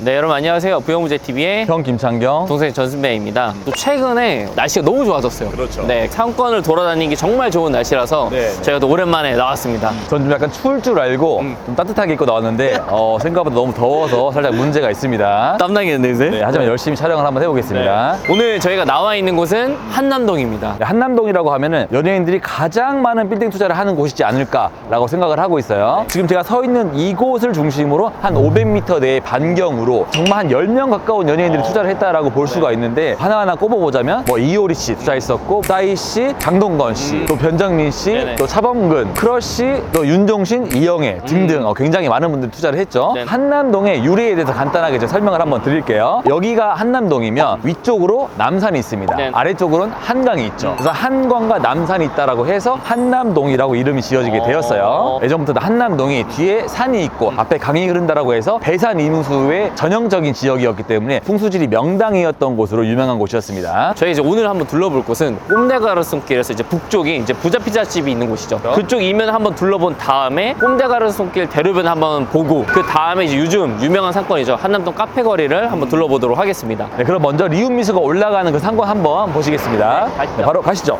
네, 여러분 안녕하세요. 부영부재TV의 형 김창경, 동생 전순배입니다. 또 최근에 날씨가 너무 좋아졌어요. 그렇죠. 네, 상권을 돌아다니기 정말 좋은 날씨라서 네. 제가 또 오랜만에 나왔습니다. 전 좀 약간 추울 줄 알고 좀 따뜻하게 입고 나왔는데 생각보다 너무 더워서 살짝 문제가 있습니다. 땀나겠는데 요새? 네, 하지만 열심히 촬영을 한번 해보겠습니다. 오늘 저희가 나와 있는 곳은 한남동입니다. 네, 한남동이라고 하면은 연예인들이 가장 많은 빌딩 투자를 하는 곳이지 않을까라고 생각을 하고 있어요. 지금 제가 서 있는 이곳을 중심으로 한 500m 내의 반경으로 정말 한 10명 가까운 연예인들이 투자를 했다라고 볼 수가 있는데 하나하나 꼽아보자면 뭐 이효리 씨 투자했었고, 싸이 씨, 장동건 씨, 또 변정민 씨, 네네. 또 차범근, 크러쉬, 또 윤종신, 이영애 등등 굉장히 많은 분들이 투자를 했죠. 네네. 한남동의 유래에 대해서 간단하게 좀 설명을 한번 드릴게요. 여기가 한남동이면 위쪽으로 남산이 있습니다. 네네. 아래쪽으로는 한강이 있죠. 그래서 한강과 남산이 있다라고 해서 한남동이라고 이름이 지어지게 되었어요. 예전부터 한남동이 뒤에 산이 있고 앞에 강이 흐른다라고 해서 배산 임수의 전형적인 지역이었기 때문에 풍수지리 명당이었던 곳으로 유명한 곳이었습니다. 저희 이제 오늘 한번 둘러볼 곳은 꼼데가르손길에서 이제 북쪽이 이제 부자 피자집이 있는 곳이죠. 그쪽 이면 한번 둘러본 다음에 꼼데가르손길 대로변 한번 보고 그 다음에 이제 요즘 유명한 상권이죠. 한남동 카페 거리를 한번 둘러보도록 하겠습니다. 네, 그럼 먼저 리움미수가 올라가는 그 상권 한번 보시겠습니다. 가시죠. 네, 바로 가시죠.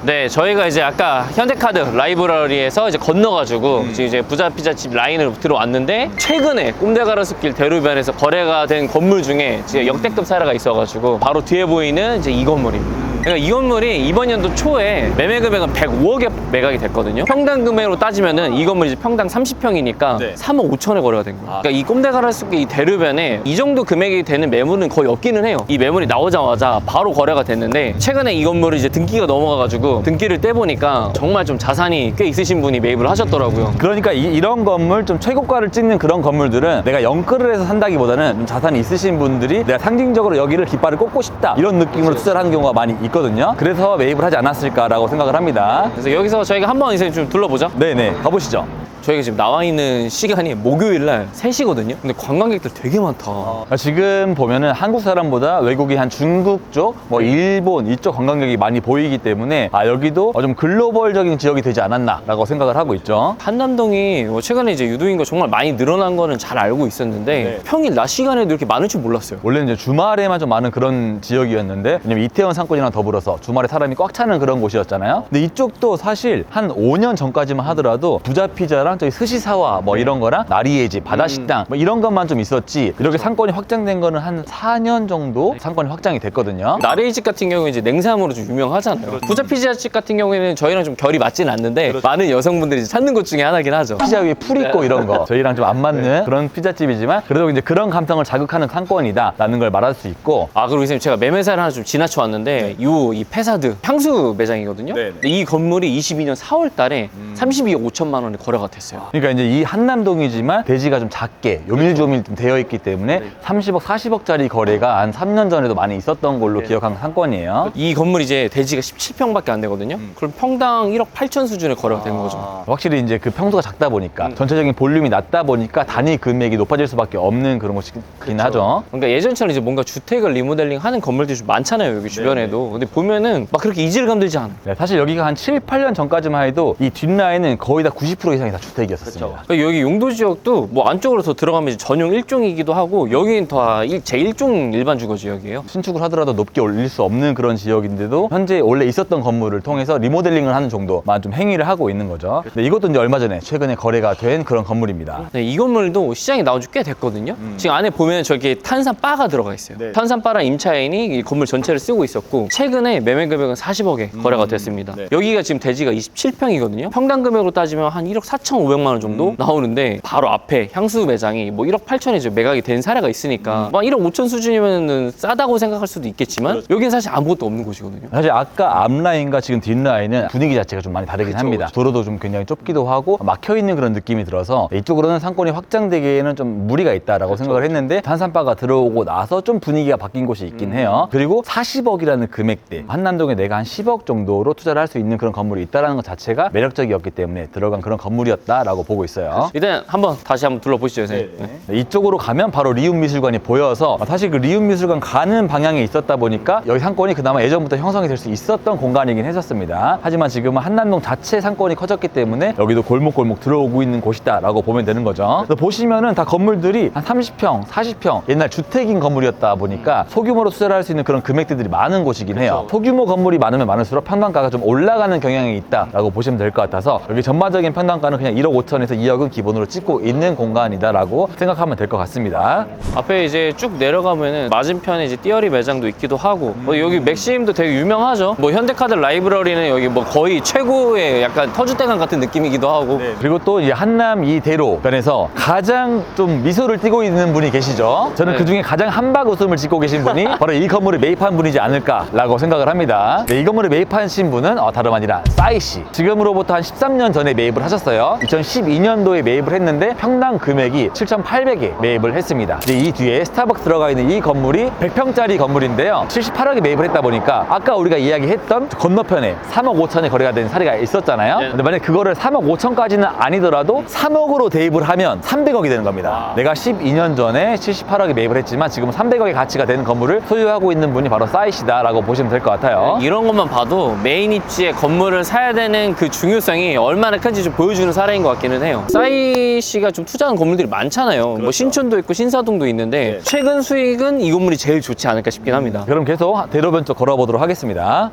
네, 저희가 이제 아까 현대카드 라이브러리에서 이제 건너가지고 지금 이제 부자 피자집 라인으로 들어왔는데 최근에 꼼데가르손길 대로변에서 거래가 된 건물 중에 진짜 역대급 사례가 있어가지고 바로 뒤에 보이는 이제 이 건물입니다. 그러니까 이 건물이 이번 연도 초에 매매 금액은 105억에 매각이 됐거든요. 평당 금액으로 따지면은 이 건물이 이제 평당 30평이니까 네. 3억 5천에 거래가 된 거예요. 그러니까 이 꼼데가르손길 이 대로변에 이 정도 금액이 되는 매물은 거의 없기는 해요. 이 매물이 나오자마자 바로 거래가 됐는데 최근에 이 건물이 이제 등기가 넘어가가지고 등기를 떼보니까 정말 좀 자산이 꽤 있으신 분이 매입을 하셨더라고요. 그러니까 이런 건물 좀 최고가를 찍는 그런 건물들은 내가 연끌을 해서 산다기보다는 좀 자산이 있으신 분들이 내가 상징적으로 여기를 깃발을 꽂고 싶다 이런 느낌으로 투자를 하는 경우가 많이 있거든요. 그래서 매입을 하지 않았을까라고 생각을 합니다. 그래서 여기서 저희가 한번 이제 좀 둘러보죠. 네네, 가보시죠. 저희가 지금 나와 있는 시간이 목요일 날 3시거든요. 근데 관광객들 되게 많다. 지금 보면은 한국 사람보다 외국인 한 중국 쪽, 뭐 일본 이쪽 관광객이 많이 보이기 때문에 여기도 좀 글로벌적인 지역이 되지 않았나라고 생각을 하고 있죠. 한남동이 뭐 최근에 이제 유도인구가 정말 많이 늘어난 거는 잘 알고 있었는데 네. 평일 낮 시간에도 이렇게 많을 줄 몰랐어요. 원래는 이제 주말에만 좀 많은 그런 지역이었는데, 왜냐면 이태원 상권이랑 더불어서 주말에 사람이 꽉 차는 그런 곳이었잖아요. 근데 이쪽도 사실 한 5년 전까지만 하더라도 부자 피자랑 저기 스시사와 뭐 이런 거랑 나리의 집, 바다식당 뭐 이런 것만 좀 있었지, 이렇게 상권이 확장된 거는 한 4년 정도 상권이 확장이 됐거든요. 나레이 집 같은 경우는 이제 냉삼으로 좀 유명하잖아요. 부자 피자집 같은 경우에는 저희랑 좀 결이 맞지는 않는데 많은 여성분들이 찾는 곳 중에 하나긴 하죠. 피자 위에 풀 있고 이런 거 저희랑 좀 안 맞는 그런 피자집이지만 그래도 이제 그런 감성을 자극하는 상권이다 라는 걸 말할 수 있고. 그리고 선생님 제가 매매사를 하나 좀 지나쳐 왔는데 이 페사드 향수 매장이거든요. 근데 이 건물이 22년 4월 달에 32억 5천만 원에 거래가 됐어요. 그러니까 이제 이 한남동이지만 대지가 좀 작게 요밀조밀 좀 되어 있기 때문에 30억, 40억짜리 거래가 한 3년 전에도 많이 있었던 걸로 기억한 상권이에요. 이 건물이 이제 대지가 17평밖에 안 되거든요. 그럼 평당 1억 8천 수준의 거래가 된 거죠. 확실히 이제 그 평수가 작다 보니까 전체적인 볼륨이 낮다 보니까 단위 금액이 높아질 수밖에 없는 그런 곳이긴 하죠. 그러니까 예전처럼 이제 뭔가 주택을 리모델링 하는 건물들이 좀 많잖아요, 여기 주변에도. 근데 보면은 막 그렇게 이질감 들지 않아요. 네, 사실 여기가 한 7, 8년 전까지만 해도 이 뒷라인은 거의 다 90% 이상이 다 주택이었습니다. 그러니까 여기 용도 지역도 뭐 안쪽으로 더 들어가면 이제 전용 1종이기도 하고 여기는 더 제1종 일반 주거 지역이에요. 신축을 하더라도 높게 올릴 수 없는 그런 지역인데도 현재 원래 있었던 건물을 통해서 리모델링을 하는 정도만 좀 행위를 하고 있는 거죠. 네, 이것도 이제 얼마 전에 최근에 거래가 된 그런 건물입니다. 네, 이 건물도 시장에 나온 지 꽤 됐거든요. 지금 안에 보면 저기 탄산 바가 들어가 있어요. 탄산 바랑 임차인이 이 건물 전체를 쓰고 있었고 최근에 매매 금액은 40억에 거래가 됐습니다. 여기가 지금 대지가 27평이거든요. 평당 금액으로 따지면 한 1억 4,500만 원 정도 나오는데 바로 앞에 향수 매장이 뭐 1억 8천에 이제 매각이 된 사례가 있으니까 막 1억 5천 수준이면은 싸다고 생각할 수도 있겠지만 여기는 사실 아무것도 없는 곳이거든요. 사실 아까 앞라인과 지금 뒷라인은 분위기 자체가 좀 많이 다르긴 합니다. 도로도 좀 굉장히 좁기도 하고 막혀있는 그런 느낌이 들어서 이쪽으로는 상권이 확장되기에는 좀 무리가 있다라고 생각을 했는데 탄산바가 들어오고 나서 좀 분위기가 바뀐 곳이 있긴 해요. 그리고 40억이라는 금액 계획대 한남동에 내가 한 10억 정도로 투자를 할 수 있는 그런 건물이 있다는 것 자체가 매력적이었기 때문에 들어간 그런 건물이었다라고 보고 있어요. 일단 다시 한번 둘러보시죠, 선생님. 네. 이쪽으로 가면 바로 리움미술관이 보여서 사실 그 리움미술관 가는 방향에 있었다 보니까 여기 상권이 그나마 예전부터 형성이 될 수 있었던 공간이긴 했었습니다. 하지만 지금은 한남동 자체 상권이 커졌기 때문에 여기도 골목골목 들어오고 있는 곳이다 라고 보면 되는 거죠. 그래서 보시면은 다 건물들이 한 30평, 40평 옛날 주택인 건물이었다 보니까 소규모로 투자를 할 수 있는 그런 금액대들이 많은 곳이긴 해요. 소규모 건물이 많으면 많을수록 평당가가 좀 올라가는 경향이 있다라고 보시면 될 것 같아서 여기 전반적인 평당가는 그냥 1억 5천에서 2억은 기본으로 찍고 있는 공간이다라고 생각하면 될 것 같습니다. 앞에 이제 쭉 내려가면은 맞은편에 이제 띠어리 매장도 있기도 하고 여기 맥심도 되게 유명하죠. 뭐 현대카드 라이브러리는 여기 뭐 거의 최고의 약간 터줏대감 같은 느낌이기도 하고. 그리고 또 이 한남 이 대로변에서 가장 좀 미소를 띠고 있는 분이 계시죠. 저는 그 중에 가장 한박 웃음을 짓고 계신 분이 바로 이 건물을 매입한 분이지 않을까라고 생각을 합니다. 이 건물을 매입하신 분은 다름 아니라 싸이 씨. 지금으로부터 한 13년 전에 매입을 하셨어요. 2012년도에 매입을 했는데 평당 금액이 7,800에 매입을 했습니다. 이 뒤에 스타벅스 들어가 있는 이 건물이 100평짜리 건물인데요. 78억에 매입을 했다 보니까 아까 우리가 이야기했던 건너편에 3억 5천에 거래가 된 사례가 있었잖아요. 근데 만약 그거를 3억 5천까지는 아니더라도 3억으로 대입을 하면 300억이 되는 겁니다. 내가 12년 전에 78억에 매입을 했지만 지금 300억의 가치가 되는 건물을 소유하고 있는 분이 바로 싸이 씨다라고 보시면 될 것 같아요. 이런 것만 봐도 메인 입지에 건물을 사야 되는 그 중요성이 얼마나 큰지 좀 보여주는 사례인 것 같기는 해요. 싸이 씨가 좀 투자한 건물들이 많잖아요. 뭐 신촌도 있고 신사동도 있는데 최근 수익은 이 건물이 제일 좋지 않을까 싶긴 합니다. 그럼 계속 대로변 쪽 걸어보도록 하겠습니다.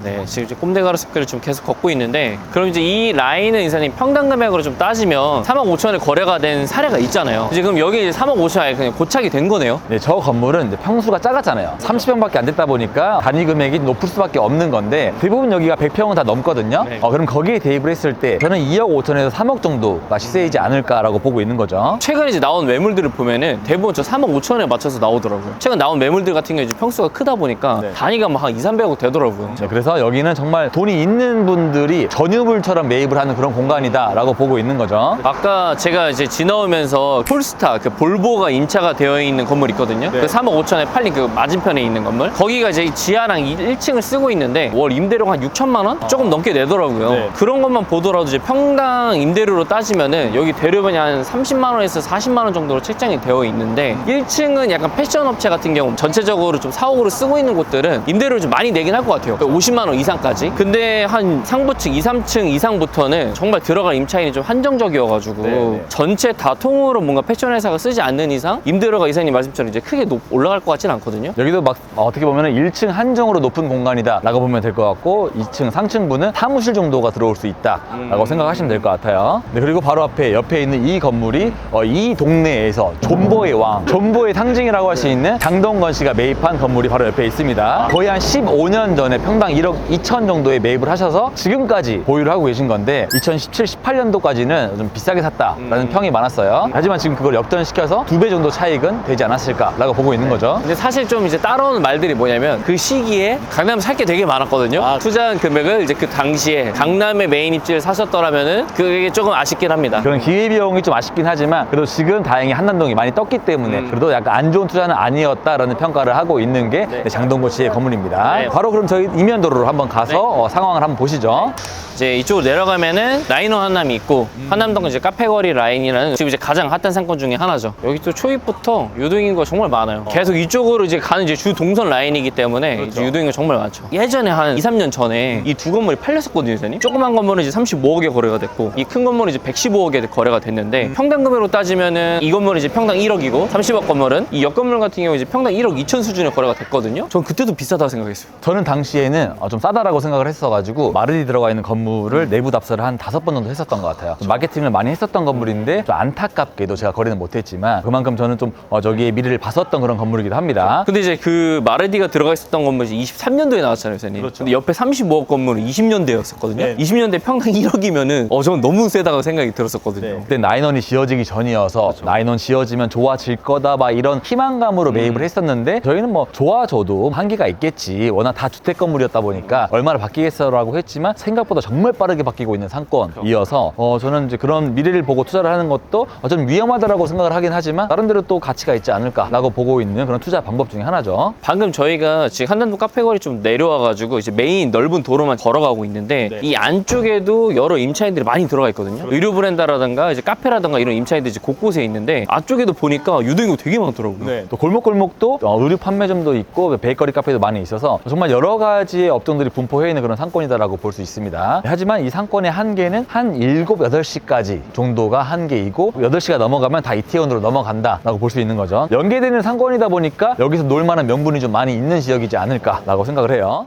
네, 지금 이제 꼼데가루 숲길을 좀 계속 걷고 있는데 그럼 이제 이 라인은 이사님 평당 금액으로 좀 따지면 3억 5천에 거래가 된 사례가 있잖아요. 지금 여기 이제 3억 5천에 그냥 고착이 된 거네요. 네, 저 건물은 이제 평수가 작았잖아요. 30평밖에 안 됐다 보니까 단위 금액이 높을 수밖에 없는 건데 대부분 여기가 100평은 다 넘거든요. 네. 그럼 거기에 대입을 했을 때 저는 2억 5천에서 3억 정도가 시세이지 않을까라고 보고 있는 거죠. 최근 이제 나온 매물들을 보면은 대부분 저 3억 5천에 맞춰서 나오더라고요. 최근 나온 매물들 같은 경우 이제 평수가 크다 보니까 단위가 막 한 2, 300억 되더라고요. 네, 그래서 여기는 정말 돈이 있는 분들이 전유물처럼 매입을 하는 그런 공간이다라고 보고 있는 거죠. 아까 제가 이제 지나오면서 폴스타 그 볼보가 임차가 되어 있는 건물 있거든요. 그 3억 5천에 팔린 그 맞은편에 있는 건물. 거기가 이제 지하랑 1층을 쓰고 있는데 월 임대료가 한 6천만 원? 조금 넘게 내더라고요. 그런 것만 보더라도 이제 평당 임대료로 따지면은 여기 대로변이 한 30만 원에서 40만 원 정도로 책정이 되어 있는데 1층은 약간 패션 업체 같은 경우 전체적으로 좀 사옥으로 쓰고 있는 곳들은 임대료를 좀 많이 내긴 할 것 같아요. 50만 원 이상까지. 근데 한 상부층 2, 3층 이상부터는 정말 들어갈 임차인이 좀 한정적이어가지고 전체 다 통으로 뭔가 패션 회사가 쓰지 않는 이상 임대료가 이사님 말씀처럼 이제 크게 올라갈 것 같진 않거든요. 여기도 막 어떻게 보면 1층 한정으로 높은 공간이다 라고 보면 될 것 같고 2층, 상층부는 사무실 정도가 들어올 수 있다 라고 생각하시면 될 것 같아요. 네, 그리고 바로 옆에 있는 이 건물이 이 동네에서 존버의 왕, 존버의 상징이라고 할 수 있는 장동건 씨가 매입한 건물이 바로 옆에 있습니다. 거의 한 15년 전에 평당 1억 2천 정도에 매입을 하셔서 지금까지 보유를 하고 계신 건데 2017, 18년도까지는 좀 비싸게 샀다라는 평이 많았어요. 하지만 지금 그걸 역전시켜서 2배 정도 차익은 되지 않았을까라고 보고 있는 거죠. 근데 사실 좀 이제 따라오는 말들이 뭐냐면 그 시기에 강남에 살 게 되게 많았거든요. 투자한 금액을 이제 그 당시에 강남의 메인 입지를 사셨더라면은 그게 조금 아쉽긴 합니다. 그런 기회비용이 좀 아쉽긴 하지만 그래도 지금 다행히 한남동이 많이 떴기 때문에 그래도 약간 안 좋은 투자는 아니었다라는 평가를 하고 있는 게 장동건 씨의 건물입니다. 바로 그럼 저희 이면도로로 한번 가서 상황을 한번 보시죠. 이제 이쪽으로 내려가면은 라이너 한남이 있고 한남동 이제 카페거리 라인이라는 지금 이제 가장 핫한 상권 중에 하나죠. 여기 또 초입부터 유동인구가 정말 많아요. 계속 이쪽으로 이제 가는 이제 주 동선 라인이기 때문에 이제 유동인구가 정말 많죠. 예전에 한 2, 3년 전에 이 두 건물이 팔렸었거든요, 선생님. 조그만 건물은 이제 35억에 거래가 됐고 이 큰 건물은 이제 115억에 거래가 됐는데 평당 금액으로 따지면은 이 건물은 이제 평당 1억이고 30억 건물은 이 옆 건물 같은 경우 이제 평당 1억 2천 수준에 거래가 됐거든요. 전 그때도 비싸다고 생각했어요. 저는 당시에는 좀 싸다라고 생각을 했어가지고 마르디 들어가 있는 건물을 내부 답사를 한 5번 정도 했었던 것 같아요. 마케팅을 많이 했었던 건물인데 좀 안타깝게도 제가 거래는 못했지만 그만큼 저는 좀 저기에 미래를 봤었던 그런 건물이기도 합니다. 근데 이제 그 마르디가 들어가 있었던 건물이 23년도에 나왔잖아요, 선생님. 그렇죠. 근데 옆에 35억 건물은 20년대였었거든요. 20년대 평당 1억이면은 저건 너무 세다고 생각이 들었었거든요. 그때 나인원이 지어지기 전이어서 나인원 지어지면 좋아질 거다 막 이런 희망감으로 매입을 했었는데 저희는 뭐 좋아져도 한계가 있겠지. 워낙 다 주택 건물이었다 보니까 얼마나 바뀌겠어라고 했지만 생각보다 정말 빠르게 바뀌고 있는 상권이어서 저는 이제 그런 미래를 보고 투자를 하는 것도 좀 위험하다라고 생각을 하긴 하지만 나름대로 또 가치가 있지 않을까라고 보고 있는 그런 투자 방법 중에 하나죠. 방금 저희가 지금 한남동 카페거리 좀 내려와가지고 이제 메인 넓은 도로만 걸어가고 있는데 네. 이 안쪽에도 여러 임차인들이 많이 들어가 있거든요. 의류 브랜드라든가 이제 카페라든가 이런 임차인들이 이제 곳곳에 있는데 앞쪽에도 보니까 유동인구 되게 많더라고요. 네. 또 골목골목도 의류 판매점도 있고 베이커리 카페도 많이 있어서 정말 여러 가지의 업종들이 분포해 있는 그런 상권이다라고 볼 수 있습니다. 하지만 이 상권의 한계는 한 7, 8시까지 정도가 한계이고 8시가 넘어가면 다 이태원으로 넘어간다라고 볼 수 있는 거죠. 연계되는 상권이다 보니까 여기서 놀 만한 명분이 좀 많이 있는 지역이지 않을까라고 생각을 해요.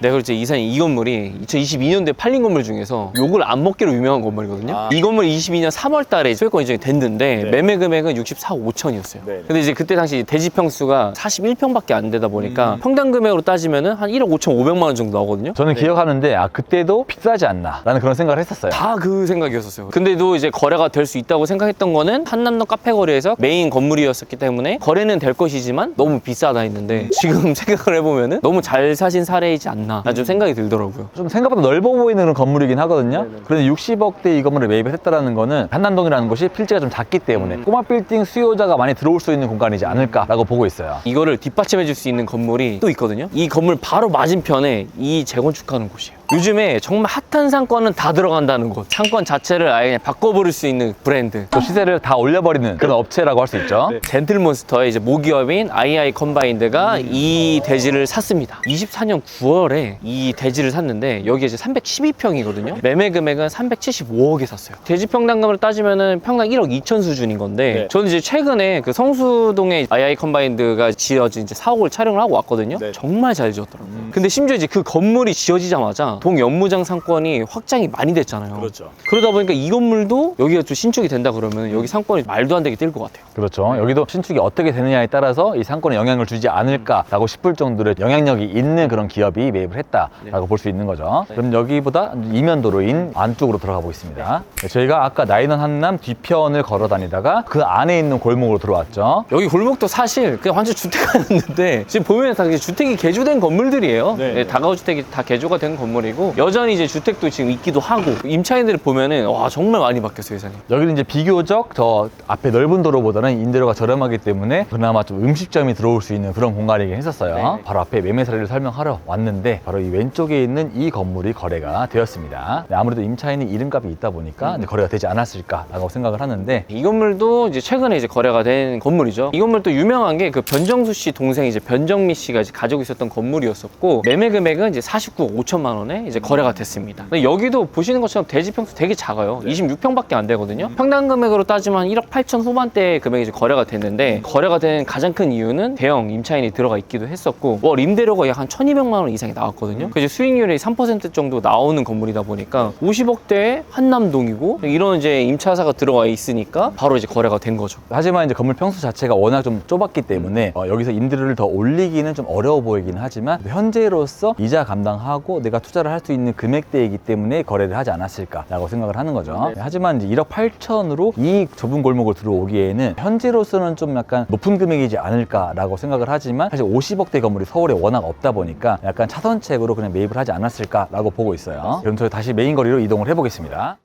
네, 그렇죠. 이사님, 이 건물이 2022년도에 팔린 건물 중에서 욕을 안 먹기로 유명한 건물이거든요. 이 건물 22년 3월 달에 소유권 인정이 됐는데 네. 매매 금액은 64, 5천이었어요. 네. 근데 이제 그때 당시 대지 평수가 41평밖에 안 되다 보니까 평당 금액으로 따지면은 한 1억 5천 5백만 원 정도 나오거든요. 저는 기억하는데 그때도 비싸지 않나 라는 그런 생각을 했었어요. 다 그 생각이었었어요. 근데도 이제 거래가 될 수 있다고 생각했던 거는 한남동 카페거리에서 메인 건물이었기 때문에 거래는 될 것이지만 너무 비싸다 했는데 지금 생각을 해보면은 너무 잘 사신 사례이지 않나 좀 생각이 들더라고요. 좀 생각보다 넓어 보이는 그런 건물이긴 하거든요. 그런데 60억대 이 건물을 매입을 했다라는 거는 한남동이라는 곳이 필지가 좀 작기 때문에 꼬마 빌딩 수요자가 많이 들어올 수 있는 공간이지 않을까라고 보고 있어요. 이거를 뒷받침해 줄 수 있는 건물이 또 있거든요. 이 건물 바로 맞은편에 이 재건축하는 곳이에요. 요즘에 정말 핫한 상권은 다 들어간다는 곳. 상권 자체를 아예 그냥 바꿔버릴 수 있는 브랜드. 또 시세를 다 올려버리는 그런 업체라고 할 수 있죠. 젠틀몬스터의 이제 모기업인 II 컴바인드가 이 대지를 샀습니다. 24년 9월에 이 대지를 샀는데 여기 이제 312평이거든요. 매매 금액은 375억에 샀어요. 대지 평당금으로 따지면은 평당 1억 2천 수준인 건데 네. 저는 이제 최근에 그 성수동에 II 컴바인드가 지어진 이제 사옥을 촬영을 하고 왔거든요. 네. 정말 잘 지었더라고요. 근데 심지어 이제 그 건물이 지어지자마자 동연무장 상권이 확장이 많이 됐잖아요. 그렇죠. 그러다 보니까 이 건물도 여기가 좀 신축이 된다 그러면 여기 상권이 말도 안 되게 뛸 것 같아요. 그렇죠. 여기도 신축이 어떻게 되느냐에 따라서 이 상권에 영향을 주지 않을까라고 싶을 정도로 영향력이 있는 그런 기업이 매입을 했다라고 볼 수 있는 거죠. 그럼 여기보다 이면도로인 안쪽으로 들어가 보겠습니다. 저희가 아까 나인원 한남 뒤편을 걸어 다니다가 그 안에 있는 골목으로 들어왔죠. 여기 골목도 사실 그냥 완전 주택가였는데 지금 보면 다 주택이 개조된 건물들이에요. 네. 네, 다가구 주택이 다 개조가 된 건물이고 여전히 이제 주택도 지금 있기도 하고 임차인들을 보면은 와 정말 많이 바뀌었어요, 이사님. 여기는 이제 비교적 저 앞에 넓은 도로보다는 임대료가 저렴하기 때문에 그나마 좀 음식점이 들어올 수 있는 그런 공간이긴 했었어요. 네. 바로 앞에 매매 사례를 설명하러 왔는데 바로 이 왼쪽에 있는 이 건물이 거래가 되었습니다. 네, 아무래도 임차인이 이름값이 있다 보니까 이제 거래가 되지 않았을까라고 생각을 하는데 이 건물도 이제 최근에 이제 거래가 된 건물이죠. 이 건물도 유명한 게 그 변정수 씨 동생 이제 변정미 씨가 이제 가지고 있었던 건물이었었고 매매 금액은 이제 49억 5천만 원에 이제 거래가 됐습니다. 근데 여기도 보시는 것처럼 대지 평수 되게 작아요. 26평밖에 안 되거든요. 평당 금액으로 따지면 1억 8천 후반대 금액이 이제 거래가 됐는데 거래가 된 가장 큰 이유는 대형 임차인이 들어가 있기도 했었고 월 임대료가 약 한 1,200만 원 이상이 나왔거든요. 그래서 수익률이 3% 정도 나오는 건물이다 보니까 50억대의 한남동이고 이런 이제 임차사가 들어가 있으니까 바로 이제 거래가 된 거죠. 하지만 이제 건물 평수 자체가 워낙 좀 좁았기 때문에 여기서 임대료를 더 올리기는 좀 어려워 보이긴 하지만 현재로서 이자 감당하고 내가 투자를 할 수 있는 금액대이기 때문에 거래를 하지 않았을까라고 생각을 하는 거죠. 하지만 이제 1억 8천으로 이 좁은 골목을 들어오기에는 현재로서는 좀 약간 높은 금액이지 않을까라고 생각을 하지만 사실 50억대 건물이 서울에 워낙 없다 보니까 약간 차선책으로 그냥 매입을 하지 않았을까라고 보고 있어요. 그럼 저희 다시 메인 거리로 이동을 해보겠습니다.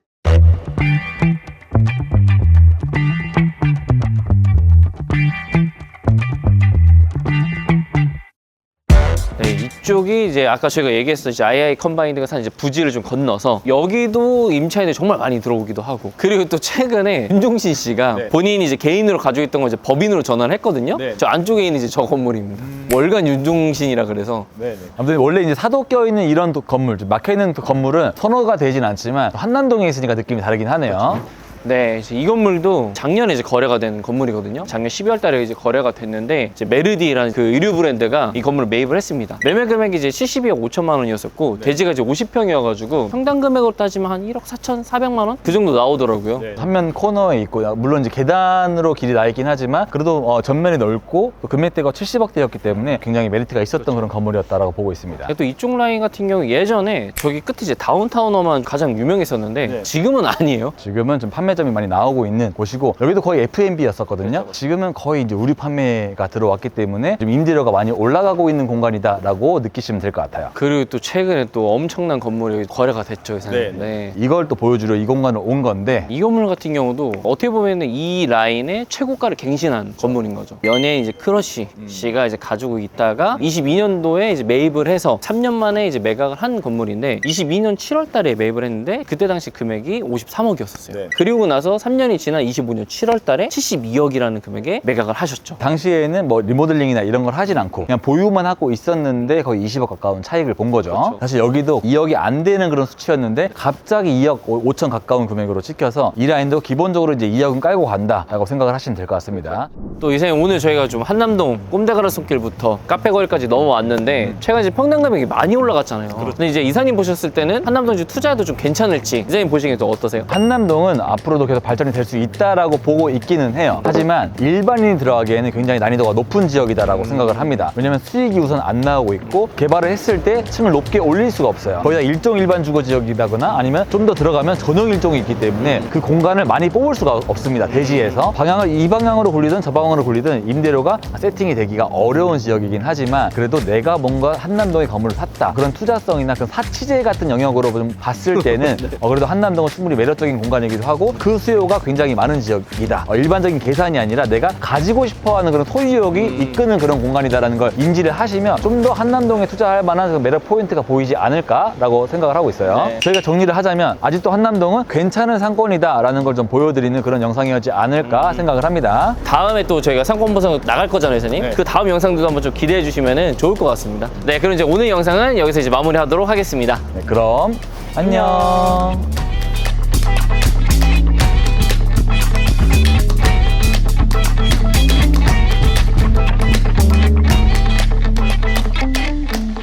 네, 이쪽이 이제 아까 저희가 얘기했었듯이 II 컴바인드가 산 이제 부지를 좀 건너서 여기도 임차인들이 정말 많이 들어오기도 하고 그리고 또 최근에 윤종신 씨가 네. 본인이 이제 개인으로 가지고 있던 거 이제 법인으로 전환을 했거든요. 네. 저 안쪽에 있는 이제 저 건물입니다. 월간 윤종신이라 그래서 네네. 아무튼 원래 이제 사도 껴있는 이런 건물, 좀 막혀있는 건물은 선호가 되진 않지만 한남동에 있으니까 느낌이 다르긴 하네요. 네, 이제 이 건물도 작년에 이제 거래가 된 건물이거든요. 작년 12월 달에 이제 거래가 됐는데 이제 메르디라는 그 의류 브랜드가 이 건물을 매입을 했습니다. 매매 금액이 이제 72억 5천만 원이었었고 대지가 이제 50평이어가지고 평당 금액으로 따지면 한 1억 4,400만 원? 그 정도 나오더라고요. 네. 한면 코너에 있고 물론 이제 계단으로 길이 나 있긴 하지만 그래도 전면이 넓고 또 금액대가 70억대였기 때문에 굉장히 메리트가 있었던 그런 건물이었다라고 보고 있습니다. 또 이쪽 라인 같은 경우 예전에 저기 끝에 이제 다운타우너만 가장 유명했었는데 네. 지금은 아니에요. 지금은 좀 판매 판매점이 많이 나오고 있는 곳이고 여기도 거의 F&B였었거든요. 지금은 거의 이제 우류 판매가 들어왔기 때문에 좀 임대료가 많이 올라가고 있는 공간이다라고 느끼시면 될 것 같아요. 그리고 또 최근에 또 엄청난 건물이 거래가 됐죠, 이사님. 네. 이걸 또 보여주려 이 공간을 온 건데 이 건물 같은 경우도 어떻게 보면은 이 라인의 최고가를 갱신한 건물인 거죠. 연예인 이제 크러쉬 씨가 이제 가지고 있다가 22년도에 이제 매입을 해서 3년 만에 이제 매각을 한 건물인데 22년 7월 달에 매입을 했는데 그때 당시 금액이 53억이었었어요. 그리고 나서 3년이 지난 25년 7월 달에 72억이라는 금액에 매각을 하셨죠. 당시에는 뭐 리모델링이나 이런 걸 하진 않고 그냥 보유만 하고 있었는데 거의 20억 가까운 차익을 본 거죠. 그렇죠. 사실 여기도 2억이 안 되는 그런 수치였는데 갑자기 2억 5천 가까운 금액으로 찍혀서 이 라인도 기본적으로 이제 2억은 깔고 간다라고 생각을 하시면 될 것 같습니다. 또 이사님 오늘 저희가 좀 한남동 꼼데가라 손길부터 카페거리까지 넘어왔는데 최근 이제 평당 가격이 많이 올라갔잖아요. 근데 이제 이사님 보셨을 때는 한남동 집 투자해도 좀 괜찮을지 이사님 보시기에도 어떠세요? 한남동은 앞으로도 계속 발전이 될 수 있다라고 보고 있기는 해요. 하지만 일반인이 들어가기에는 굉장히 난이도가 높은 지역이다라고 생각을 합니다. 왜냐면 수익이 우선 안 나오고 있고 개발을 했을 때 층을 높게 올릴 수가 없어요. 거의 다 일종 일반 주거 지역이다거나 아니면 좀 더 들어가면 전용 일종이 있기 때문에 그 공간을 많이 뽑을 수가 없습니다. 대지에서 방향을 이 방향으로 굴리든 저 방향으로 굴리든 임대료가 세팅이 되기가 어려운 지역이긴 하지만 그래도 내가 뭔가 한남동에 건물을 샀다 그런 투자성이나 그런 사치제 같은 영역으로 좀 봤을 때는 그래도 한남동은 충분히 매력적인 공간이기도 하고 그 수요가 굉장히 많은 지역이다. 일반적인 계산이 아니라 내가 가지고 싶어하는 그런 소유욕이 이끄는 그런 공간이다라는 걸 인지를 하시면 좀 더 한남동에 투자할 만한 그 매력 포인트가 보이지 않을까라고 생각을 하고 있어요. 저희가 정리를 하자면 아직도 한남동은 괜찮은 상권이다라는 걸 좀 보여드리는 그런 영상이었지 않을까 생각을 합니다. 다음에 또 저희가 상권 보상 나갈 거잖아요, 이사님. 그 다음 영상도 한번 좀 기대해 주시면 좋을 것 같습니다. 네, 그럼 이제 오늘 영상은 여기서 이제 마무리하도록 하겠습니다. 네, 그럼 안녕.